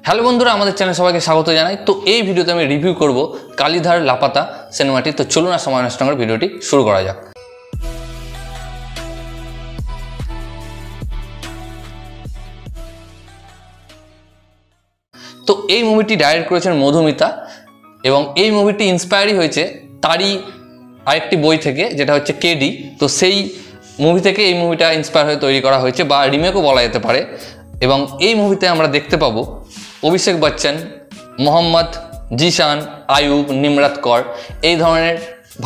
Hello বন্ধুরা, আমাদের চ্যানেলে সবাইকে স্বাগত জানাই। তো এই ভিডিওতে আমি রিভিউ করব কালীধার লাপাতা সিনেমাটি। তো চলুন আর সময় নষ্ট করে ভিডিওটি শুরু করা যাক। তো এই মুভিটি ডাইরেক্ট করেছেন মধুমিতা এবং এই মুভিটি ইন্সপায়ারই হয়েছে তারই আরেকটি বই থেকে, যেটা হচ্ছে কেডি। তো সেই মুভি থেকে এই মুভিটা ইন্সপায়ার হয়ে তৈরি করা হয়েছে বা রিমেকও বলা যেতে পারে। এবং এই মুভিতে আমরা দেখতে পাবো অভিষেক বচ্চন, মোহাম্মদ জিশান, আয়ুব, নিমরাত কর, এই ধরনের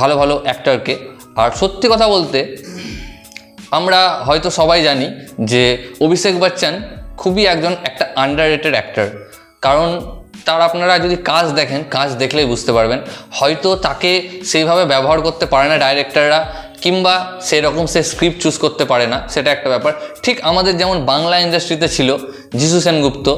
ভালো ভালো অ্যাক্টরকে। আর সত্যি কথা বলতে আমরা হয়তো সবাই জানি যে অভিষেক বচ্চন খুবই একটা আন্ডাররেটেড অ্যাক্টর। কারণ তার আপনারা যদি কাজ দেখেন, কাজ দেখলেই বুঝতে পারবেন হয়তো তাকে সেইভাবে ব্যবহার করতে পারে না ডাইরেক্টররা, কিংবা সেরকম সে স্ক্রিপ্ট চুজ করতে পারে না, সেটা একটা ব্যাপার। ঠিক আমাদের যেমন বাংলা ইন্ডাস্ট্রিতে ছিল যিশু সেনগুপ্ত,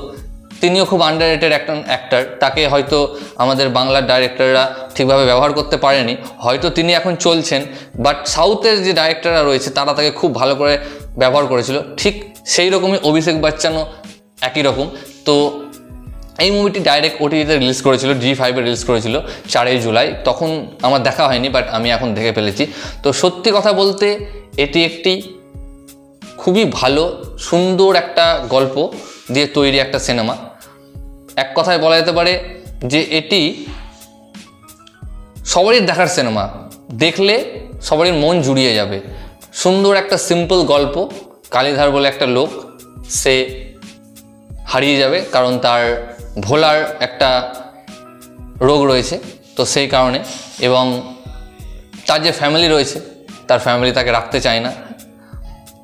তিনিও খুব আন্ডাররেটেড একজন অ্যাক্টর। তাকে হয়তো আমাদের বাংলার ডাইরেক্টররা ঠিকভাবে ব্যবহার করতে পারেনি, হয়তো তিনি এখন চলছেন, বাট সাউথের যে ডাইরেক্টররা রয়েছে তারা তাকে খুব ভালো করে ব্যবহার করেছিল। ঠিক সেই রকমই অভিষেক বচ্চনও একই রকম। তো এই মুভিটি ডাইরেক্ট ওটিটিতে রিলিজ করেছিল, জি5-এ রিলিজ করেছিল 4 জুলাই। তখন আমার দেখা হয়নি, বাট আমি এখন দেখে ফেলেছি। তো সত্যি কথা বলতে এটি একটি খুবই ভালো সুন্দর একটা গল্প দিয়ে তৈরি একটা সিনেমা। এক কথায় বলা যেতে পারে যে এটি সবারই দেখার সিনেমা, দেখলে সবারই মন জুড়িয়ে যাবে। সুন্দর একটা সিম্পল গল্প। কালীধার বলে একটা লোক, সে হারিয়ে যাবে কারণ তার ভোলার একটা রোগ রয়েছে, তো সেই কারণে। এবং তার যে ফ্যামিলি রয়েছে, তার ফ্যামিলি তাকে রাখতে চায় না,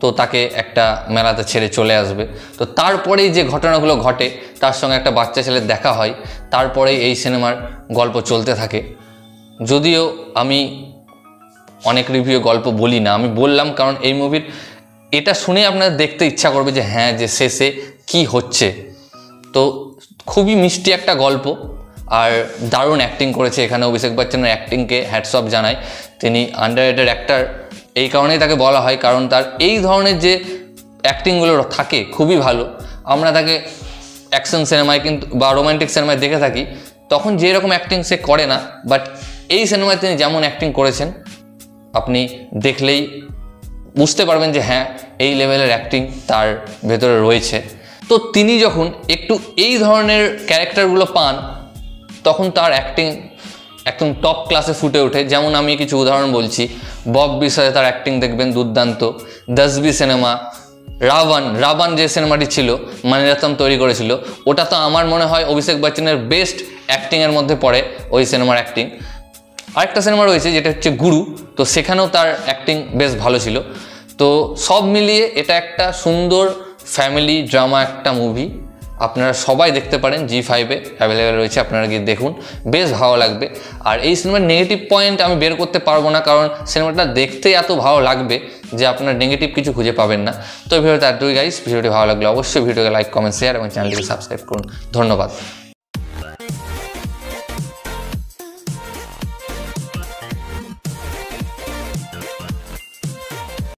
তো তাকে একটা মেলাতে ছেড়ে চলে আসবে। তো তারপরেই যে ঘটনাগুলো ঘটে, তার সঙ্গে একটা বাচ্চা ছেলের দেখা হয়, তারপরেই এই সিনেমার গল্প চলতে থাকে। যদিও আমি অনেক রিভিউ গল্প বলি না, আমি বললাম কারণ এই মুভির এটা শুনে আপনাদের দেখতে ইচ্ছা করবে যে হ্যাঁ, যে শেষে কি হচ্ছে। তো খুবই মিষ্টি একটা গল্প আর দারুণ অ্যাক্টিং করেছে এখানে। অভিষেক বচ্চনের অ্যাক্টিংকে হ্যাটস অফ জানাই। তিনি আন্ডাররেটেড অ্যাক্টর এই কারণেই তাকে বলা হয়, কারণ তার এই ধরনের যে অ্যাক্টিংগুলো থাকে খুবই ভালো। আমরা তাকে অ্যাকশন সিনেমায় কিন্তু বা রোমান্টিক সিনেমায় দেখে থাকি, তখন যেরকম অ্যাক্টিং সে করে না, বাট এই সিনেমায় তিনি যেমন অ্যাক্টিং করেছেন আপনি দেখলেই বুঝতে পারবেন যে হ্যাঁ, এই লেভেলের অ্যাক্টিং তার ভেতরে রয়েছে। তো তিনি যখন একটু এই ধরনের ক্যারেক্টারগুলো পান, তখন তার অ্যাক্টিং একদম টপ ক্লাসে ফুটে ওঠে। যেমন আমি কিছু উদাহরণ বলছি, বব বিষয়ে তার অ্যাক্টিং দেখবেন দুর্দান্ত। 10B সিনেমা, রাবণ যে সিনেমাটি ছিল মণিরত্নম তৈরি করেছিল, ওটা তো আমার মনে হয় অভিষেক বচ্চনের বেস্ট অ্যাক্টিংয়ের মধ্যে পড়ে ওই সিনেমার অ্যাক্টিং। আরেকটা সিনেমা রয়েছে যেটা হচ্ছে গুরু, তো সেখানেও তার অ্যাক্টিং বেশ ভালো ছিল। তো সব মিলিয়ে এটা একটা সুন্দর ফ্যামিলি ড্রামা একটা মুভি। আপনারা সবাই দেখতে পারেন, জি5-এ অ্যাভেলেবেল রয়েছে, আপনারা গিয়ে দেখুন, বেশ ভালো লাগবে। আর এই সিনেমার নেগেটিভ পয়েন্ট আমি বের করতে পারবো না, কারণ সিনেমাটা দেখতে এত ভালো লাগবে যে আপনার নেগেটিভ কিছু খুঁজে পাবেন না। তো এই ভিডিওতে এতটুকুই গাইস। ভিডিওটি ভালো লাগলে অবশ্যই ভিডিওকে লাইক, কমেন্ট, শেয়ার এবং চ্যানেলটিকে সাবস্ক্রাইব করুন। ধন্যবাদ।